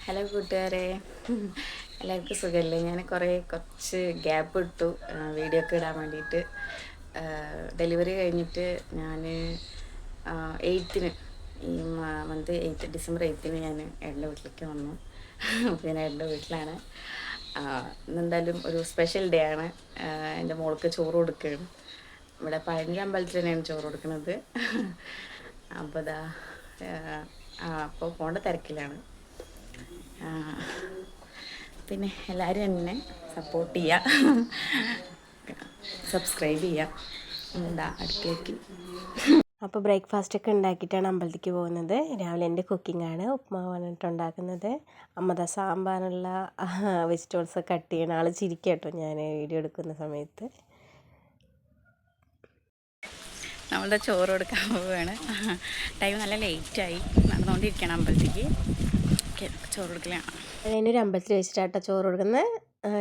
Hello കൂട്ടുകാരെ, എല്ലാവർക്കും സുഖമല്ലേ? ഞാൻ കുറച്ച് ഗ്യാപ്പ് ഇട്ടു വീഡിയോ ഒക്കെ ഇടാൻ വേണ്ടിയിട്ട്. ഡെലിവറി കഴിഞ്ഞിട്ട് ഞാൻ 8-ന് ഈ മന്ത് 8 ഡിസംബർ 8-ന് ഞാൻ ഏട്ടൻ്റെ വീട്ടിലേക്ക് വന്നു. അപ്പോൾ ഞാൻ ഏട്ടൻ്റെ വീട്ടിലാണ്. ഇന്നെന്തായാലും ഒരു സ്പെഷ്യൽ ഡേ ആണ്. എൻ്റെ മോൾക്ക് ചോറ് കൊടുക്കുകയാണ്. ഇവിടെ പഴഞ്ഞ അമ്പലത്തിൽ തന്നെയാണ് ചോറ് കൊടുക്കുന്നത്. അപ്പോൾ അപ്പോൾ പോകേണ്ട തിരക്കിലാണ്. പിന്നെ എല്ലാവരും എന്നെ സപ്പോർട്ട് ചെയ്യുക, സബ്സ്ക്രൈബ് ചെയ്യുക. എന്താ അടുക്കളയ്ക്ക് അപ്പോൾ ബ്രേക്ക്ഫാസ്റ്റൊക്കെ ഉണ്ടാക്കിയിട്ടാണ് അമ്പലത്തിലേക്ക് പോകുന്നത്. രാവിലെ എൻ്റെ കുക്കിംഗാണ്. ഉപ്മാവാണ് ഉണ്ടാക്കുന്നത്. അമ്മ സാമ്പാറിനുള്ള വെജിറ്റബിൾസൊക്കെ കട്ട് ചെയ്യണം. ആൾ ചിരിക്കുക കേട്ടോ ഞാൻ വീഡിയോ എടുക്കുന്ന സമയത്ത്. നമ്മളുടെ ചോറ് കൊടുക്കാൻ പോവുകയാണ്. ടൈം നല്ല ലേറ്റായി, നടന്നുകൊണ്ടിരിക്കുകയാണ് അമ്പലത്തേക്ക്. ചോറ് കൊടുക്കലാണ്. അതിനൊരു അമ്പലത്തിൽ വെച്ചിട്ടാട്ടോ ചോറ് കൊടുക്കുന്നത്.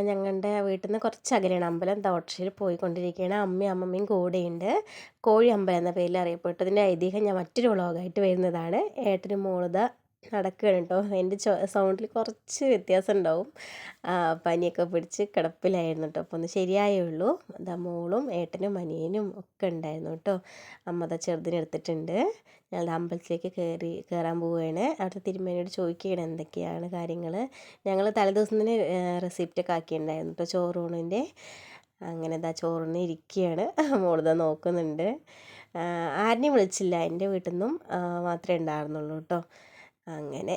ഞങ്ങളുടെ വീട്ടിൽ നിന്ന് കുറച്ച് അകലെയാണ് അമ്പലം. ഓട്ടോറിക്ഷയിൽ പോയിക്കൊണ്ടിരിക്കുകയാണ്. അമ്മയും അമ്മമ്മയും കൂടെയുണ്ട്. കോഴി അമ്പലം എന്ന പേരിൽ അറിയപ്പെട്ടതിൻ്റെ ഐതിഹ്യം ഞാൻ മറ്റൊരു വ്ളോഗായിട്ട് വരുന്നതാണ്. ഏട്ടനും മോളിത നടക്കുകയാണ് കേട്ടോ. എൻ്റെ സൗണ്ടിൽ കുറച്ച് വ്യത്യാസം ഉണ്ടാവും. പനിയൊക്കെ പിടിച്ച് കിടപ്പിലായിരുന്നു കേട്ടോ. അപ്പോൾ ഒന്ന് ശരിയായേ ഉള്ളൂ. അതാ മോളും ഏട്ടനും അനിയനും ഒക്കെ ഉണ്ടായിരുന്നു കേട്ടോ. അമ്മ ചെറുതിനെ എടുത്തിട്ടുണ്ട്. ഞങ്ങളുടെ അമ്പലത്തിലേക്ക് കയറാൻ പോവുകയാണ്. അവിടുത്തെ തിരുമേനിയോട് ചോദിക്കുകയാണ് എന്തൊക്കെയാണ് കാര്യങ്ങൾ. ഞങ്ങൾ തലേദിവസം തന്നെ റെസിപ്റ്റൊക്കെ ആക്കിയിട്ടുണ്ടായിരുന്നു കേട്ടോ ചോറൂണിൻ്റെ. അങ്ങനെ ചോറിന് ഇരിക്കുകയാണ്. മോളിതാ നോക്കുന്നുണ്ട്. ആരെയും വിളിച്ചില്ല, എൻ്റെ വീട്ടിൽ നിന്നും മാത്രമേ ഉണ്ടായിരുന്നുള്ളൂ കേട്ടോ. അങ്ങനെ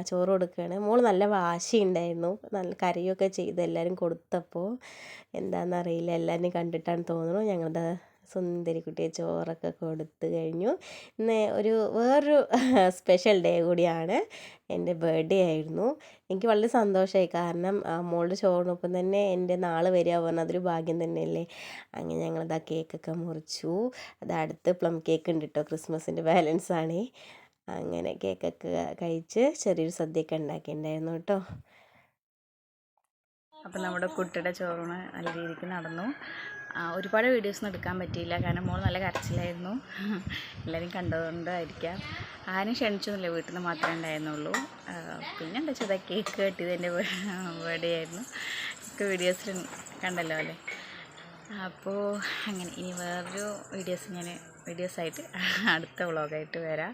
ചോറ് കൊടുക്കുകയാണ്. മോൾ നല്ല വാശിയുണ്ടായിരുന്നു, നല്ല കരയൊക്കെ ചെയ്ത് എല്ലാവരും കൊടുത്തപ്പോൾ. എന്താണെന്നറിയില്ല, എല്ലാവരും കണ്ടിട്ടാണ് തോന്നുന്നു. ഞങ്ങളുടെ സുന്ദരി കുട്ടിയെ ചോറൊക്കെ കൊടുത്തു കഴിഞ്ഞു. ഇന്ന് വേറൊരു സ്പെഷ്യൽ ഡേ കൂടിയാണ്. എൻ്റെ ബർത്ത്ഡേ ആയിരുന്നു. എനിക്ക് വളരെ സന്തോഷമായി, കാരണം മോളുടെ ചോറിനൊപ്പം തന്നെ എൻ്റെ നാൾ വരിക പറഞ്ഞാൽ അതൊരു ഭാഗ്യം തന്നെയല്ലേ. അങ്ങനെ ഞങ്ങളിതാ കേക്കൊക്കെ മുറിച്ചു. അടുത്ത് പ്ലം കേക്ക് ഉണ്ട് കേട്ടോ, ക്രിസ്മസിൻ്റെ ബാലൻസ് ആണ്. അങ്ങനെ കേക്കൊക്കെ കഴിച്ച് ചെറിയൊരു സദ്യയൊക്കെ ഉണ്ടാക്കിയിട്ടുണ്ടായിരുന്നു കേട്ടോ. അപ്പോൾ നമ്മുടെ കുട്ടിയുടെ ചോറൂണ് നല്ല രീതിക്ക് നടന്നു. ഒരുപാട് വീഡിയോസൊന്നും എടുക്കാൻ പറ്റിയില്ല, കാരണം മോൾ നല്ല കരച്ചിലായിരുന്നു. എല്ലാവരും കണ്ടതുകൊണ്ടായിരിക്കാം. ആരും ക്ഷണിച്ചൊന്നുമില്ല, വീട്ടിൽ നിന്ന് മാത്രമേ ഉണ്ടായിരുന്നുള്ളൂ. പിന്നെ എന്താ വെച്ചാൽ കേക്ക് കെട്ടിയത് എൻ്റെ ബർത്ത്ഡേ ആയിരുന്നു. ഒക്കെ വീഡിയോസിൽ കണ്ടല്ലോ അല്ലേ. അപ്പോൾ അങ്ങനെ ഇനി വേറൊരു വീഡിയോസായിട്ട് അടുത്ത വ്ളോഗായിട്ട് വരാം.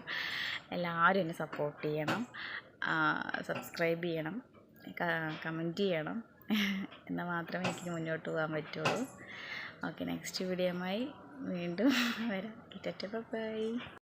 എല്ലാവരും എന്നെ സപ്പോർട്ട് ചെയ്യണം, സബ്സ്ക്രൈബ് ചെയ്യണം, കമൻറ്റ് ചെയ്യണം. എന്നാൽ മാത്രമേ എനിക്ക് മുന്നോട്ട് പോകാൻ പറ്റുള്ളൂ. ഓക്കെ, നെക്സ്റ്റ് വീഡിയോയുമായി വീണ്ടും വരാം. ബൈ.